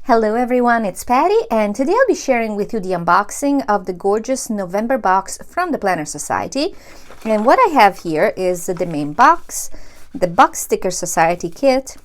Hello everyone, it's Patty, and today I'll be sharing with you the unboxing of the gorgeous November box from the Planner Society. And what I have here is the main box, the Box Sticker Society kit,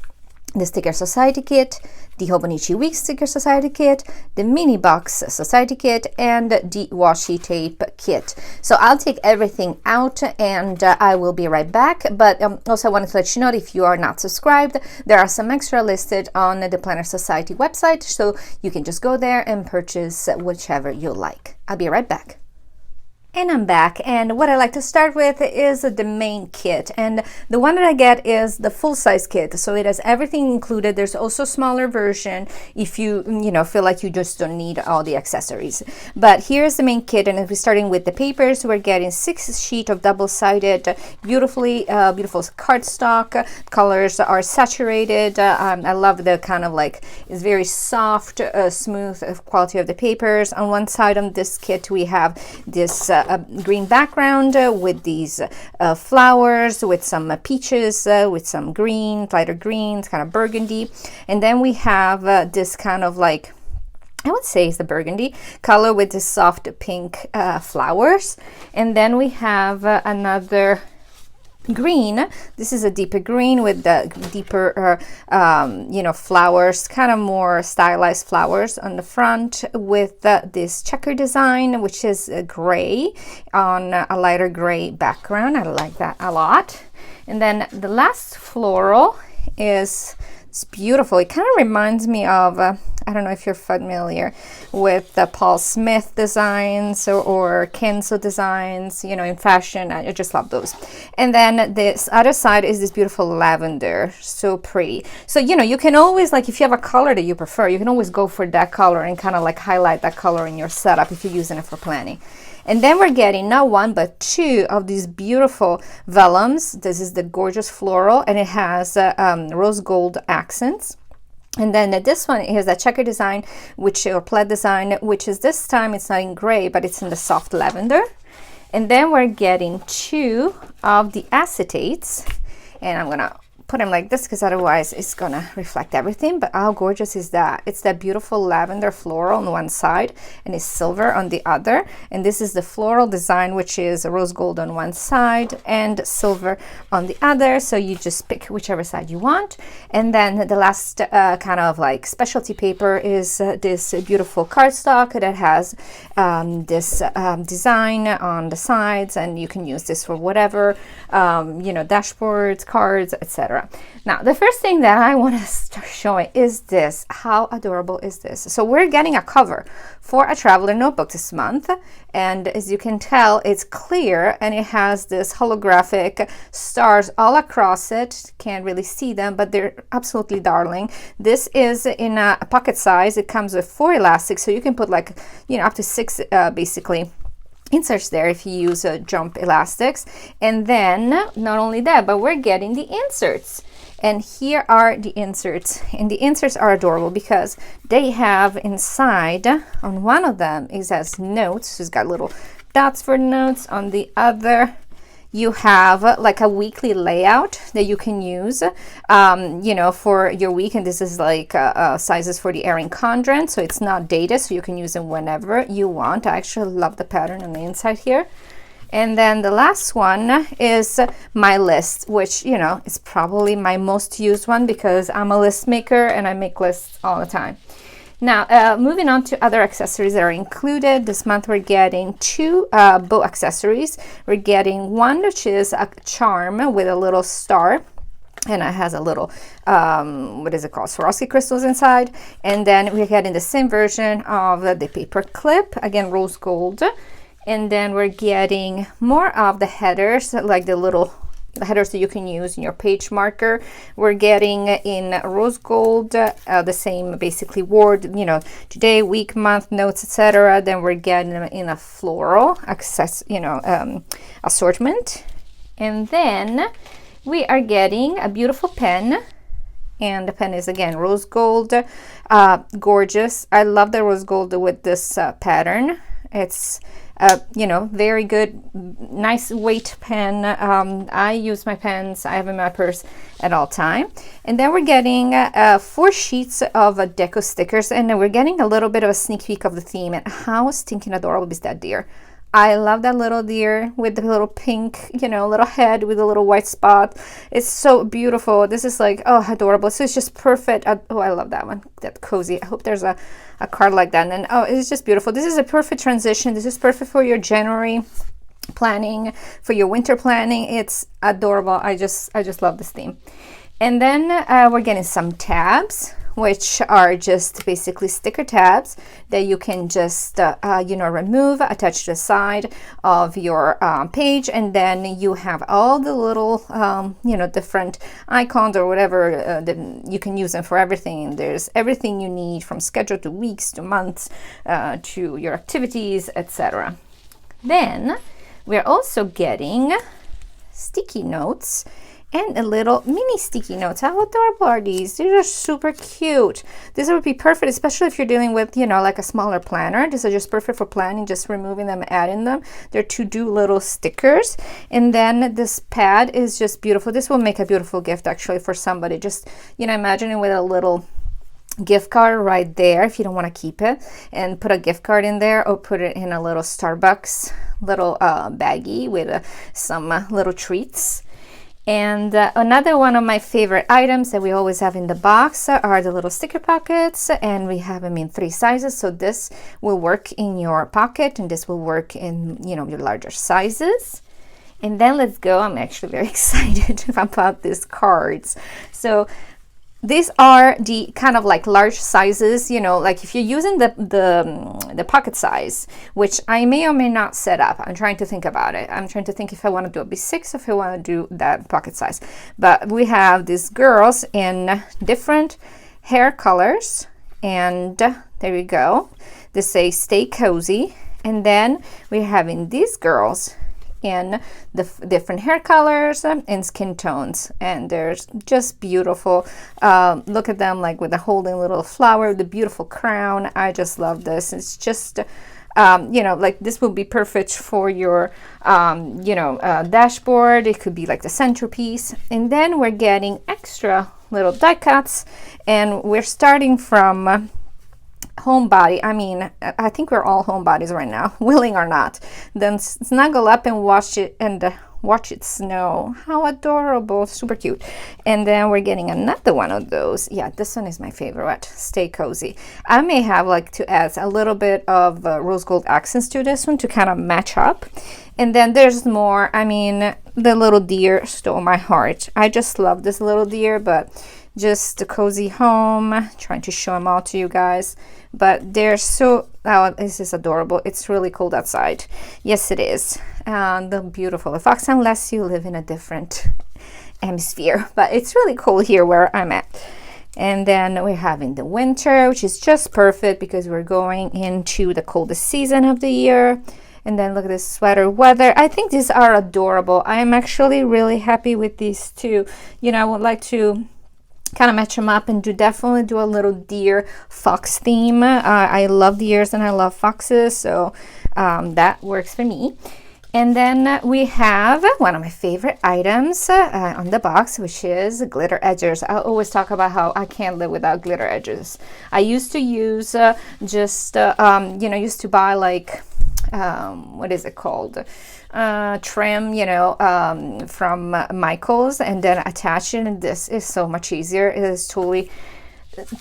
the Sticker Society kit, the Hobonichi Weeks Sticker Society kit, the Mini Box Society kit, and the washi tape kit. So I'll take everything out and I will be right back. But also I wanted to let you know, if you are not subscribed, there are some extra listed on the Planner Society website, so you can just go there and purchase whichever you like. I'll be right back. And I'm back, and what I like to start with is the main kit, and the one that I get is the full-size kit, so it has everything included. There's also a smaller version if you feel like you just don't need all the accessories. But here's the main kit, and if we're starting with the papers, we're getting 6 sheets of double-sided, beautiful cardstock. Colors are saturated. I love the kind of like, it's very soft, smooth quality of the papers. On one side on this kit we have this green background with these flowers, with some peaches, with some green, lighter greens, kind of burgundy. And then we have this kind of like, I would say it's the burgundy color with the soft pink flowers. And then we have another green. This is a deeper green with the deeper flowers, kind of more stylized flowers on the front, with this checker design, which is gray on a lighter gray background. I like that a lot. And then the last floral is, it's beautiful. It kind of reminds me of I don't know if you're familiar with the Paul Smith designs or Kenzo designs, in fashion. I just love those. And then this other side is this beautiful lavender, so pretty. So, you can always, like, if you have a color that you prefer, you can always go for that color and kind of like highlight that color in your setup if you're using it for planning. And then we're getting not one, but 2 of these beautiful vellums. This is the gorgeous floral, and it has rose gold accents. And then this one is a checker design, or plaid design, which is, this time it's not in gray, but it's in the soft lavender. And then we're getting 2 of the acetates, and I'm gonna put them like this because otherwise it's gonna reflect everything. But how gorgeous is that? It's that beautiful lavender floral on one side and it's silver on the other. And this is the floral design, which is rose gold on one side and silver on the other. So you just pick whichever side you want. And then the last kind of like specialty paper is this beautiful cardstock that has this design on the sides, and you can use this for whatever, dashboards, cards, etc. Now, the first thing that I want to start showing is this. How adorable is this? So we're getting a cover for a traveler notebook this month, and as you can tell, it's clear and it has this holographic stars all across it. Can't really see them, but they're absolutely darling. This is in a pocket size. It comes with 4 elastics, so you can put like up to 6 basically inserts there if you use jump elastics. And then not only that, but we're getting the inserts, and here are the inserts, and the inserts are adorable because they have inside, on one of them it has notes, so it's got little dots for notes. On the other you have like a weekly layout that you can use for your week, and this is like sizes for the Erin Condren, so it's not dated, so you can use them whenever you want. I actually love the pattern on the inside here. And then the last one is my list, which is probably my most used one because I'm a list maker and I make lists all the time. Now, moving on to other accessories that are included. This month we're getting 2 bow accessories. We're getting one which is a charm with a little star, and it has a little, what is it called, Swarovski crystals inside. And then we're getting the same version of the paper clip, again rose gold. And then we're getting more of the headers, like the headers that you can use in your page marker. We're getting in rose gold, the same basically word, today, week, month, notes, etc. Then we're getting them in a floral assortment. And then we are getting a beautiful pen, and the pen is again rose gold, gorgeous. I love the rose gold with this pattern. It's you know, very good, nice weight pen. I use my pens, I have in my purse at all time. And then we're getting 4 sheets of deco stickers, and then we're getting a little bit of a sneak peek of the theme. And how stinking adorable is that deer? I love that little deer with the little pink, you know, little head with a little white spot. It's so beautiful. This is like, oh, adorable. So it's just perfect. Oh, I love that one. That cozy. I hope there's a card like that. And oh, it's just beautiful. This is a perfect transition. This is perfect for your January planning, for your winter planning. It's adorable. I just love this theme. And then we're getting some tabs, which are just basically sticker tabs that you can just, you know, remove, attach to the side of your page, and then you have all the little, you know, different icons or whatever, you can use them for everything. There's everything you need, from schedule to weeks to months to your activities, etc. Then we're also getting sticky notes and a little mini sticky notes. How adorable are these? These are super cute. This would be perfect, especially if you're dealing with, you know, like a smaller planner. These are just perfect for planning, just removing them, adding them. They're to-do little stickers. And then this pad is just beautiful. This will make a beautiful gift actually for somebody. Just, you know, imagine it with a little gift card right there if you don't want to keep it, and put a gift card in there, or put it in a little Starbucks little baggie with some little treats. And another one of my favorite items that we always have in the box are the little sticker pockets, and we have them in 3 sizes. So this will work in your pocket, and this will work in, you know, your larger sizes. And then let's go. I'm actually very excited about these cards. So these are the kind of like large sizes, you know, like if you're using the pocket size, which I may or may not set up. I'm trying to think about it. I'm trying to think if I want to do a B6 or if I want to do that pocket size. But we have these girls in different hair colors, and there we go. They say stay cozy. And then we're having these girls in the different hair colors and skin tones, and they're just beautiful. Look at them, like with the holding little flower, the beautiful crown. I just love this. It's just you know, like this would be perfect for your you know, dashboard. It could be like the centerpiece. And then we're getting extra little die cuts, and we're starting from homebody. I mean, I think we're all homebodies right now, willing or not. Then snuggle up and watch it, and watch it snow. How adorable, super cute. And then we're getting another one of those. Yeah, this one is my favorite. Stay cozy. I may have like to add a little bit of rose gold accents to this one to kind of match up. And then there's more. I mean, the little deer stole my heart. I just love this little deer, but just a cozy home. Trying to show them all to you guys, but they're so, oh, this is adorable. It's really cold outside. Yes, it is. And they're beautiful. The fox, unless you live in a different hemisphere, but it's really cold here where I'm at. And then we're having the winter, which is just perfect because we're going into the coldest season of the year. And then look at this sweater weather. I think these are adorable. I am actually really happy with these two. You know, I would like to kind of match them up and definitely do a little deer fox theme. I love deers and I love foxes, so that works for me. And then we have one of my favorite items on the box, which is glitter edgers. I always talk about how I can't live without glitter edges. I used to use just you know, used to buy like what is it called, trim, you know, from Michael's, and then attach it. And this is so much easier. It is totally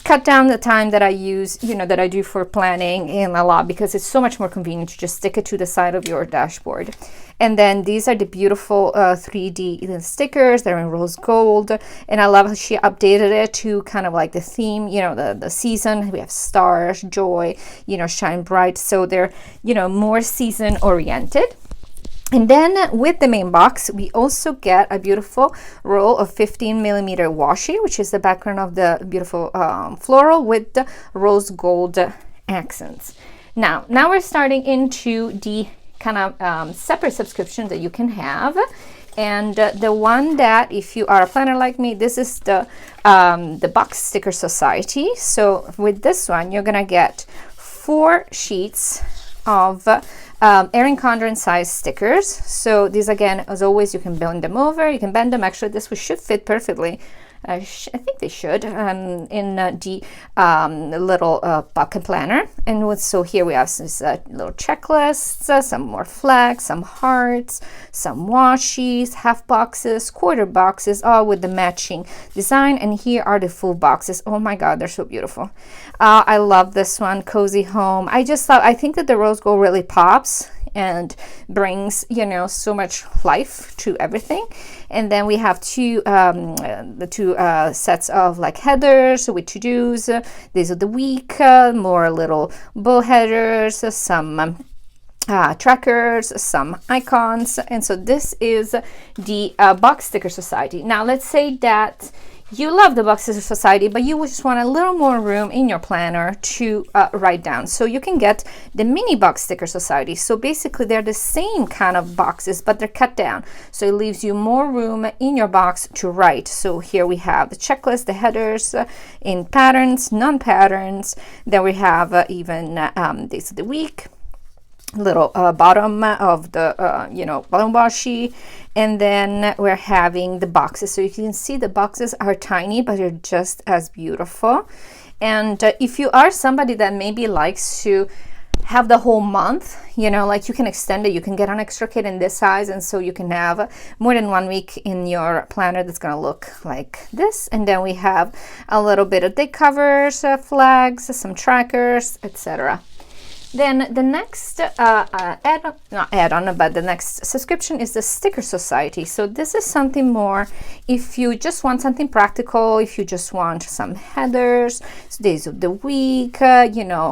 cut down the time that I use, you know, that I do for planning in a lot, because it's so much more convenient to just stick it to the side of your dashboard. And then these are the beautiful 3D stickers. They're in rose gold, and I love how she updated it to kind of like the theme, you know, the season. We have stars, joy, you know, shine bright, so they're, you know, more season oriented. And then with the main box, we also get a beautiful roll of 15mm washi, which is the background of the beautiful floral with the rose gold accents. Now we're starting into the kind of separate subscription that you can have. And the one that, if you are a planner like me, this is the Box Sticker Society. So with this one, you're gonna get 4 sheets of Erin Condren size stickers. So these, again, as always, you can bend them over, you can bend them. Actually, this should fit perfectly. I think they should in the little pocket planner. And so here we have this little checklists, some more flags, some hearts, some washies, half boxes, quarter boxes, all with the matching design. And here are the full boxes. Oh my God, they're so beautiful. I love this one, Cozy Home. I think that the rose gold really pops and brings, you know, so much life to everything. And then we have the two sets of like headers with to-dos. These are the week, more little bow headers, some trackers, some icons. And so this is the Box Sticker Society. Now let's say that you love the Box Sticker Society, but you just want a little more room in your planner to write down. So you can get the mini Box Sticker Society. So basically they're the same kind of boxes, but they're cut down. So it leaves you more room in your box to write. So here we have the checklist, the headers in patterns, non-patterns. Then we have even days of the week, little bottom of the bottom washi, and then we're having the boxes. So you can see the boxes are tiny, but they're just as beautiful. And if you are somebody that maybe likes to have the whole month, you know, like you can extend it, you can get an extra kit in this size, and so you can have more than 1 week in your planner that's going to look like this. And then we have a little bit of day covers, flags, some trackers, etc. Then the next the next subscription is the Sticker Society. So this is something more if you just want something practical, if you just want some headers, days of the week,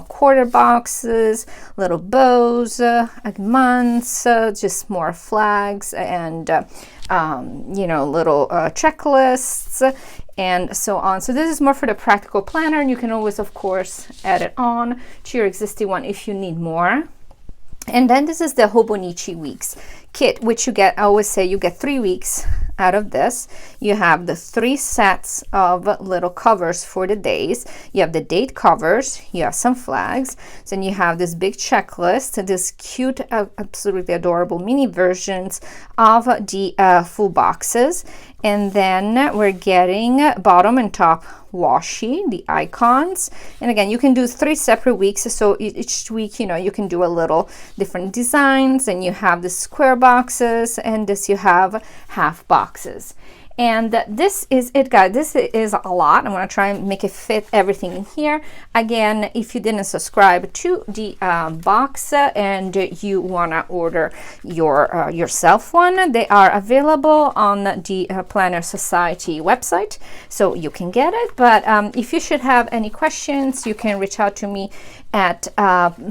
quarter boxes, little bows, months, just more flags and little checklists and so on. So this is more for the practical planner, and you can always, of course, add it on to your existing one if you need more. And then this is the Hobonichi Weeks Kit, which you get, I always say you get 3 weeks out of this. You have the 3 sets of little covers for the days. You have the date covers, you have some flags, then you have this big checklist, this cute, absolutely adorable mini versions of the full boxes. And then we're getting bottom and top washi, the icons. And again, you can do 3 separate weeks. So each week, you can do a little different designs, and you have the square boxes, and this you have half boxes. And this is it, guys. This is a lot. I'm going to try and make it fit everything in here. Again, if you didn't subscribe to the box and you want to order yourself one, they are available on the Planner Society website, so you can get it. But if you should have any questions, you can reach out to me at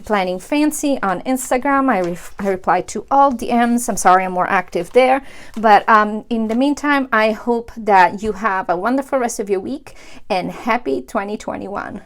Planning Fancy on Instagram. I reply to all DMs. I'm sorry, I'm more active there. But in the meantime, I hope that you have a wonderful rest of your week, and happy 2021.